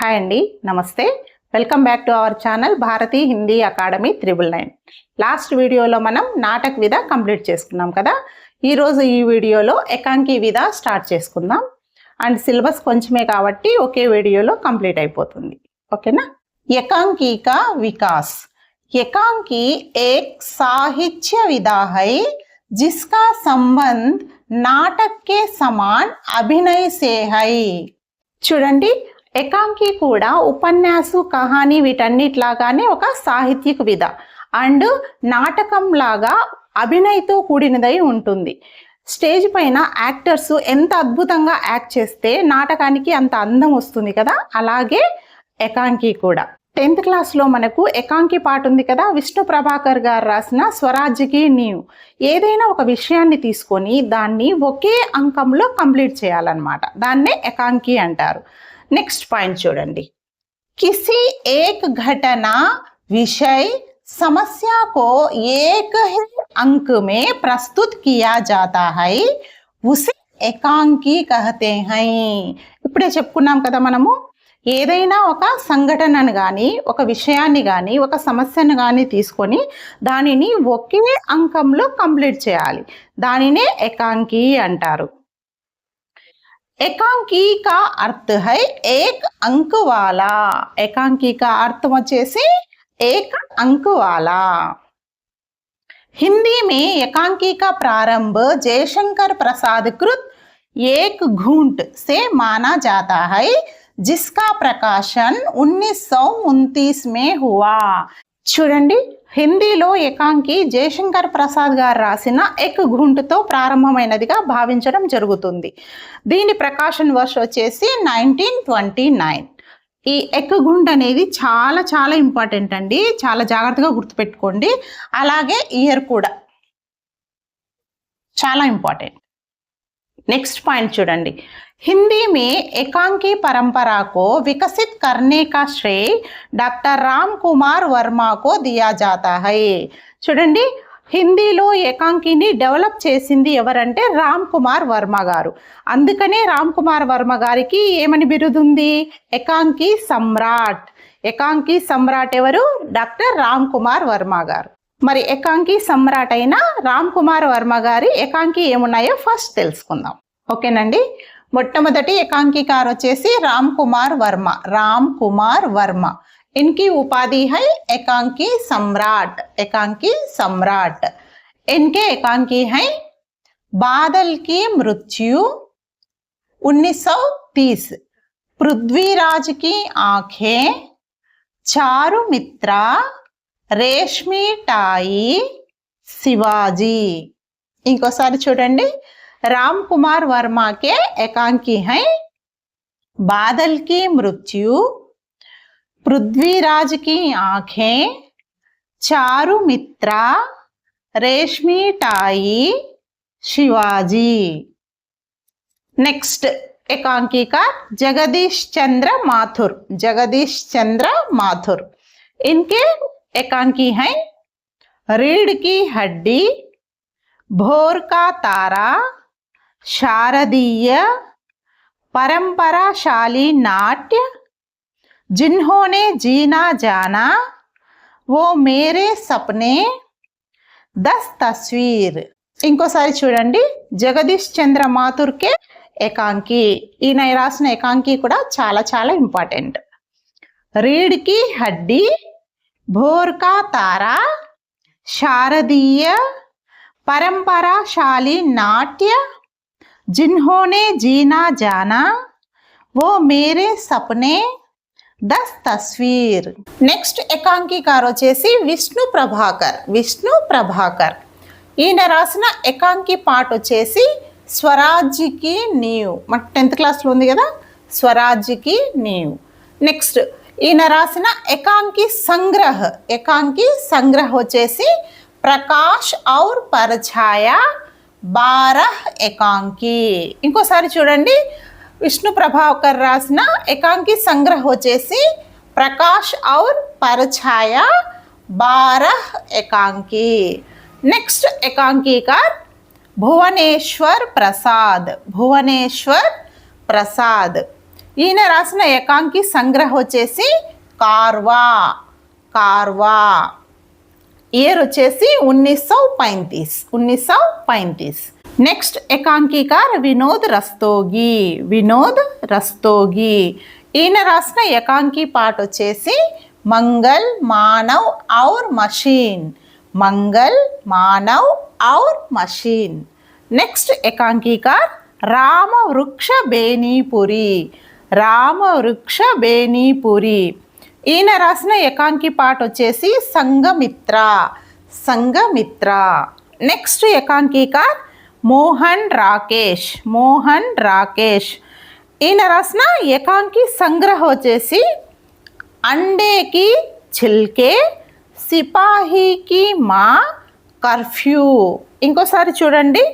Hi అండి, నమస్తే. Welcome back to our channel Bharati Hindi academy 999. Last వీడియోలో మనం నాటక్ విధ కంప్లీట్ చేసుకున్నాం కదా. ఈరోజు ఈ వీడియోలో ఏకాంకి విధ స్టార్ట్ చేసుకుందాం. అండ్ సిలబస్ కొంచెమే కాబట్టి ఒకే వీడియోలో కంప్లీట్ అయిపోతుంది. ఓకేనా. एकांकी का विकास. एकांकी एक साहित्य विधा है जिसका संबंध नाटक के समान अभिनय से है. చూడండి, ఏకాంకి కూడా ఉపన్యాసు కహాని వీటన్నిటిలాగానే ఒక సాహిత్యక విధ అండ్ నాటకం లాగా అభినయతో కూడినదై ఉంటుంది. స్టేజ్ పైన యాక్టర్స్ ఎంత అద్భుతంగా యాక్ట్ చేస్తే నాటకానికి అంత అందం వస్తుంది కదా, అలాగే ఏకాంకి కూడా. 10th క్లాస్లో మనకు ఏకాంకి పాట ఉంది కదా, విష్ణు ప్రభాకర్ గారు రాసిన స్వరాజ్యకి నీవు. ఏదైనా ఒక విషయాన్ని తీసుకొని దాన్ని ఒకే అంకంలో కంప్లీట్ చేయాలన్నమాట, దాన్నే ఏకాంకి అంటారు. నెక్స్ట్ పాయింట్ చూడండి. కిసి ఏక్ ఘటనా విషయ సమస్య को एक ही अंक में प्रस्तुत किया जाता है उसे एकांकी कहते हैं. ఇప్పుడే చెప్పుకున్నాం కదా మనము, ఏదైనా ఒక సంఘటనను కానీ ఒక విషయాన్ని కానీ ఒక సమస్యను కానీ తీసుకొని దానిని ఒకే అంకంలో కంప్లీట్ చేయాలి, దానినే ఏకాంకి అంటారు. एकांकी का अर्थ है एक अंक वाला. एकांकी का अर्थ వచ్చేసి एक अंक वाला. हिंदी में एकांकी का प्रारंभ जयशंकर प्रसाद कृत एक घूंट से माना जाता है जिसका प्रकाशन 1929 में हुआ. చూడండి, హిందీలో ఏకాంకి జయశంకర్ ప్రసాద్ గారు రాసిన ఎక్ ఘుంట్తో ప్రారంభమైనదిగా భావించడం జరుగుతుంది. దీని ప్రకాశన్ వర్ష వచ్చేసి 1929. ఈ ఎక్ ఘుంట్ అనేది చాలా చాలా ఇంపార్టెంట్ అండి, చాలా జాగ్రత్తగా గుర్తుపెట్టుకోండి. అలాగే ఇయర్ కూడా చాలా ఇంపార్టెంట్. నెక్స్ట్ పాయింట్ చూడండి. हिंदी में एकांकी परंपरा को विकसित करने का श्रेय डॉक्टर राम कुमार वर्मा को दिया जाता है. చూడండి, హిందీలో ఏకాంకిని డెవలప్ చేసింది ఎవరంటే రామ్ కుమార్ వర్మ గారు. అందుకనే రామ్ కుమార్ వర్మ గారికి ఏమని బిరుదుంది? ఏకాంకి సమ్రాట్. ఏకాంకి సమ్రాట్ ఎవరు? డాక్టర్ రామ్ కుమార్ వర్మ గారు. మరి ఏకాంకి సమ్రాట్ అయిన రామ్ కుమార్ వర్మ గారి ఏకాంకి ఏమున్నాయో ఫస్ట్ తెలుసుకుందాం. ఓకేనండి. మొట్టమొదటి ఏకాంకికారు వచ్చేసి రామ్ కుమార్ వర్మ. రామ్ కుమార్ వర్మ. इनकी उपाधि है एकांकी सम्राट. एकांकी सम्राट. इनके एकांकी हैं बादल की मृत्यु 1930, पृथ्वीराज की आंखें, चारुमित्रा, रेशमी टाई, शिवाजी. ఇంకోసారి చూడండి. राम कुमार वर्मा के एकांकी हैं बादल की मृत्यु, पृथ्वीराज की आंखें, चारुमित्रा, रेशमी टाई, शिवाजी. नेक्स्ट एकांकीकार जगदीश चंद्र माथुर. जगदीश चंद्र माथुर. इनके एकांकी हैं रीढ़ की हड्डी, भोर का तारा, शारदीय, परंपराशाली नाट्य, जिन्होंने जीना जाना, वो मेरे सपने, 10 तस्वीर. ఇంకోసారి చూడండి. జగదీష్ చంద్ర మాథుర్కే ఏకాంకి. ఈయన రాసిన ఏకాంకి కూడా చాలా చాలా ఇంపార్టెంట్. रीढ़ की हड्डी, भोर का तारा, शारदीय, परंपराशाली नाट्य, जिन्होंने जीना जाना, वो मेरे सपने, 10 तस्वीर. నెక్స్ట్ ఏకాంకికారు వచ్చేసి విష్ణు ప్రభాకర్. విష్ణు ప్రభాకర్. ఈయన రాసిన ఏకాంకి పాట వచ్చేసి స్వరాజ్యకి నీవు. మన 10th క్లాస్లో ఉంది కదా, స్వరాజ్యకి నీవు. నెక్స్ట్ ఈయన రాసిన ఏకాంకి సంగ్రహ్. ఏకాంకి సంగ్రహ్ వచ్చేసి ప్రకాష్ ఔర్ పరఛాయా 12 ఏకాంకి. ఇంకోసారి చూడండి. విష్ణు ప్రభాకర్ రాసిన ఏకాంకి సంగ్రహ్ వచ్చేసి ప్రకాష్ ఔర్ పరఛాయా 12 ఏకాంకి. నెక్స్ట్ ఏకాంకికార్ భువనేశ్వర్ ప్రసాద్. భువనేశ్వర్ ప్రసాద్. ఈయన రాసిన ఏకాంకి సంగ్రహ వచ్చేసి కార్వా. కార్వా. ఇయర్ వచ్చేసి 1935. నెక్స్ట్ ఏకాంకికార్ వినోద్ రస్తోగి. వినోద్ రస్తోగి. ఈయన రాసిన ఏకాంకి పాట వచ్చేసి మంగల్ మానవ్ ఔర్ మషీన్. మంగల్ మానవ్ ఔర్ మషీన్. నెక్స్ట్ ఏకాంకికార్ రామవృక్ష బేనీపురి. రామవృక్ష బేనీపురి. ఈయన రాసిన ఏకాంకి పాట వచ్చేసి సంఘమిత్ర. సంఘమిత్ర. నెక్స్ట్ ఏకాంకికార్ మోహన్ రాకేష్. మోహన్ రాకేష్. ఈయన రాసిన ఏకాంకి సంగ్రహ వచ్చేసి అండేకి చిల్కే సిపాహీకి మా కర్ఫ్యూ. ఇంకోసారి చూడండి,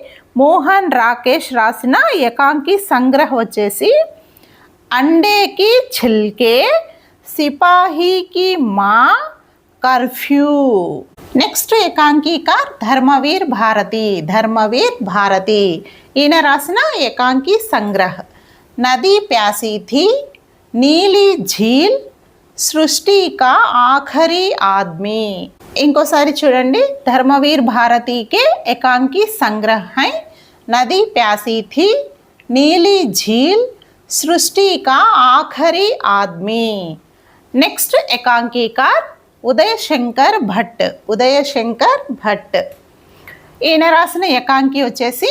మోహన్ రాకేష్ రాసిన ఏకాంకి సంగ్రహ వచ్చేసి అండేకి చిల్కే సిపాహీకి మా కర్ఫ్యూ. నెక్స్ట్ ఏకాంకికార్ ధర్మవీర్ భారతి. ధర్మవీర్ భారతి. ఈయన రాసిన ఏకాంకి సంగ్రహ నదీ ప్యాసి థీ, నీలి झील, సృష్టి కా ఆఖరి ఆద్మీ. ఇంకోసారి చూడండి, ధర్మవీర్ భారతి కే ఏకాంకి సంగ్రహ హై నదీ ప్యాసి థీ, నీలి झील, సృష్టి కా ఆఖరి ఆద్మీ. నెక్స్ట్ ఏకాంకికార్ ఉదయశంకర్ భట్. ఉదయశంకర్ భట్. ఈయన రాసిన ఏకాంకి వచ్చేసి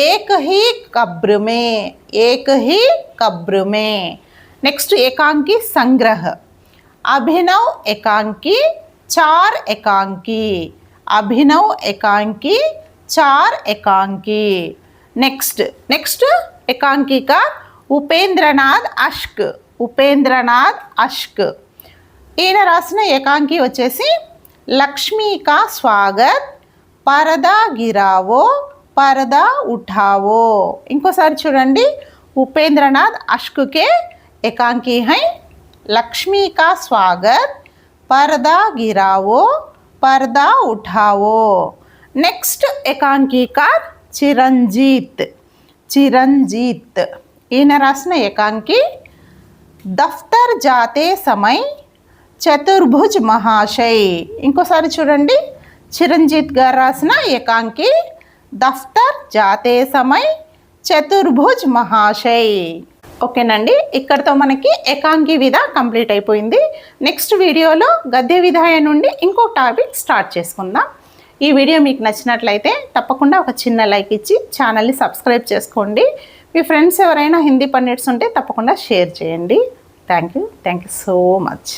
ఏక్ హీ కబ్ర్ మే. ఏక్ హీ కబ్ర్ మే. నెక్స్ట్ ఏకాంకి సంగ్రహ అభినవ్ ఏకాంకి, చార్ ఏకాంకి. అభినవ్ ఏకాంకి, చార్ ఏకాంకి. నెక్స్ట్ ఏకాంకికార్ ఉపేంద్రనాథ్ అష్క్. ఉపేంద్రనాథ్ అష్క్. ఈయన రాసిన ఏకాంకి వచ్చేసి లక్ష్మీ కా స్వాగత్, పరదా గిరావో, పరదా ఉఠావో. ఇంకోసారి చూడండి, ఉపేంద్రనాథ్ అష్క్కే ఏకాంకి హై లక్ష్మీ కా స్వాగత్, పరదా గిరావో, పరదా ఉఠావో. నెక్స్ట్ ఏకాంకికార్ చిరంజీత్. చిరంజీత్. ఈయన రాసిన ఏకాంకి దఫ్తర్ జాతే సమయ్ చతుర్భుజ్ మహాశయ్. ఇంకోసారి చూడండి, చిరంజీత్ గారు రాసిన ఏకాంకి దఫ్తర్ జాతే సమయ్ చతుర్భుజ్ మహాశయ్. ఓకేనండి, ఇక్కడితో మనకి ఏకాంకి విధ కంప్లీట్ అయిపోయింది. నెక్స్ట్ వీడియోలో గద్య విధాయ నుండి ఇంకో టాపిక్ స్టార్ట్ చేసుకుందాం. ఈ వీడియో మీకు నచ్చినట్లయితే తప్పకుండా ఒక చిన్న లైక్ ఇచ్చి ఛానల్ని సబ్స్క్రైబ్ చేసుకోండి. మీ ఫ్రెండ్స్ ఎవరైనా హిందీ పండిట్స్ ఉంటే తప్పకుండా షేర్ చేయండి. Thank you so much.